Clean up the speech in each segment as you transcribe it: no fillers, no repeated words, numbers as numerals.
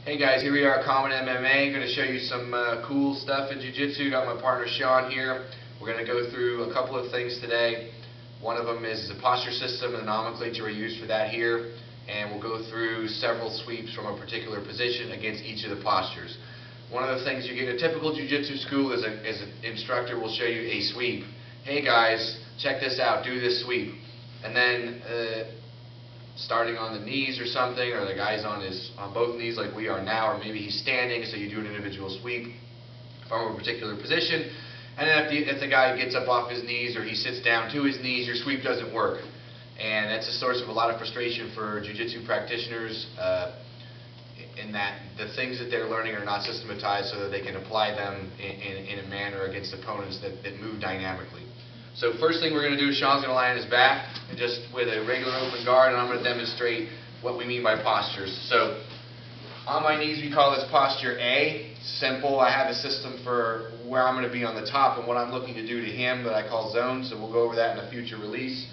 Hey guys, here we are, Common MMA. Going to show you some cool stuff in Jiu-Jitsu. Got my partner Sean here. We're going to go through a couple of things today. One of them is the posture system and the nomenclature we use for that here. And we'll go through several sweeps from a particular position against each of the postures. One of the things you get in a typical Jiu-Jitsu school is an instructor will show you a sweep. Hey guys, check this out, do this sweep. And then starting on the knees or something, or the guy's on both knees like we are now, or maybe he's standing, so you do an individual sweep from a particular position. And then if the guy gets up off his knees or he sits down to his knees, your sweep doesn't work. And that's a source of a lot of frustration for Jiu-Jitsu practitioners in that the things that they're learning are not systematized so that they can apply them in a manner against opponents that move dynamically. So first thing we're going to do, Sean's going to lie on his back, and just with a regular open guard, and I'm going to demonstrate what we mean by postures. So on my knees, we call this posture A. Simple. I have a system for where I'm going to be on the top and what I'm looking to do to him that I call zone, so we'll go over that in a future release.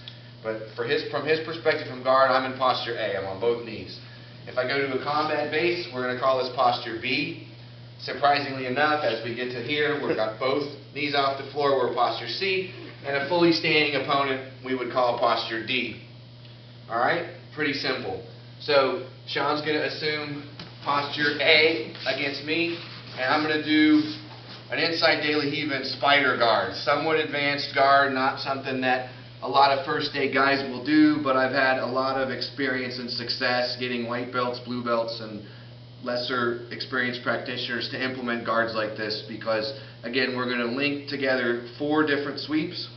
But from his perspective from guard, I'm in posture A. I'm on both knees. If I go to a combat base, we're going to call this posture B. Surprisingly enough, as we get to here, we've got both knees off the floor, we're posture C. And a fully standing opponent we would call posture D. Alright? Pretty simple. So Sean's going to assume posture A against me, and I'm going to do an inside De La Riva and spider guard. Somewhat advanced guard, not something that a lot of first day guys will do, but I've had a lot of experience and success getting white belts, blue belts, and lesser experienced practitioners to implement guards like this because, again, we're going to link together 4 different sweeps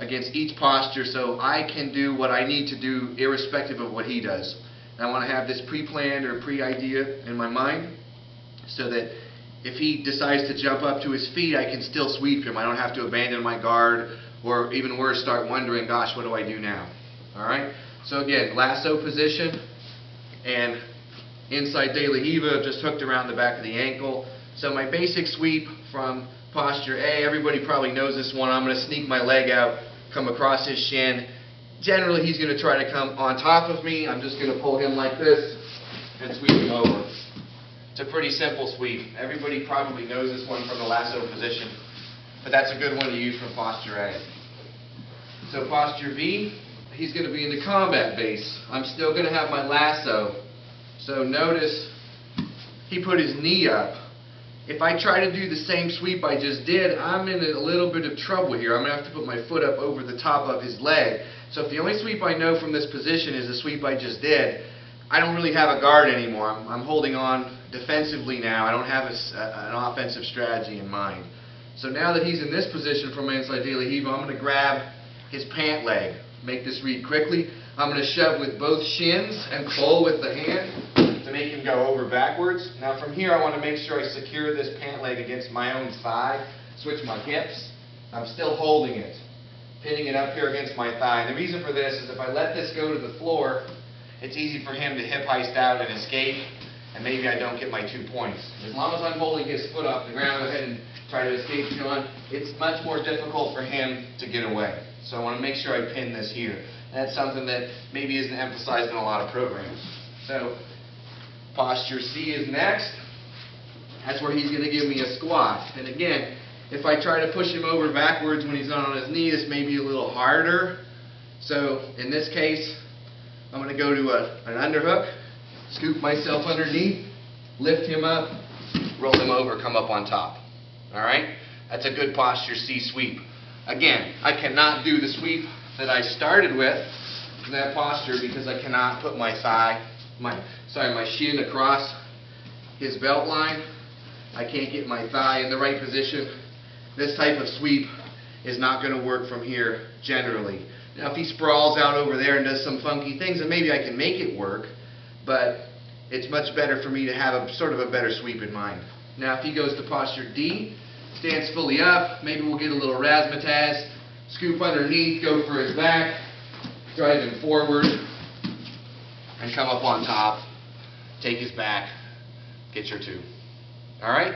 against each posture so I can do what I need to do irrespective of what he does. And I want to have this pre-planned or pre-idea in my mind so that if he decides to jump up to his feet, I can still sweep him. I don't have to abandon my guard or even worse, start wondering, gosh, what do I do now? Alright? So again, lasso position and inside De La Riva, just hooked around the back of the ankle. So my basic sweep from posture A, everybody probably knows this one. I'm going to sneak my leg out, come across his shin. Generally, he's going to try to come on top of me. I'm just going to pull him like this and sweep him over. It's a pretty simple sweep. Everybody probably knows this one from the lasso position, but that's a good one to use from posture A. So posture B, he's going to be in the combat base. I'm still going to have my lasso. So notice he put his knee up. If I try to do the same sweep I just did, I'm in a little bit of trouble here. I'm going to have to put my foot up over the top of his leg. So if the only sweep I know from this position is the sweep I just did, I don't really have a guard anymore. I'm holding on defensively now. I don't have an offensive strategy in mind. So now that he's in this position from my inside De La Riva, I'm going to grab his pant leg. Make this read quickly. I'm going to shove with both shins and pull with the hand to make him go over backwards. Now from here I want to make sure I secure this pant leg against my own thigh. Switch my hips. I'm still holding it. Pinning it up here against my thigh. And the reason for this is if I let this go to the floor, it's easy for him to hip heist out and escape, and maybe I don't get my 2 points. As long as I'm holding his foot off the ground, go ahead and try to escape, Sean. It's much more difficult for him to get away. So I want to make sure I pin this here. And that's something that maybe isn't emphasized in a lot of programs. So posture C is next. That's where he's going to give me a squat. And again, if I try to push him over backwards when he's not on his knee, this may be a little harder. So in this case, I'm going to go to an underhook, scoop myself underneath, lift him up, roll him over, come up on top. Alright? That's a good posture C sweep. Again, I cannot do the sweep that I started with in that posture because I cannot put my my shin across his belt line. I can't get my thigh in the right position. This type of sweep is not going to work from here generally. Now if he sprawls out over there and does some funky things, then maybe I can make it work, but it's much better for me to have a sort of a better sweep in mind. Now if he goes to posture D, stands fully up, maybe we'll get a little razzmatazz, scoop underneath, go for his back, drive him forward, and come up on top, take his back, get your 2. Alright?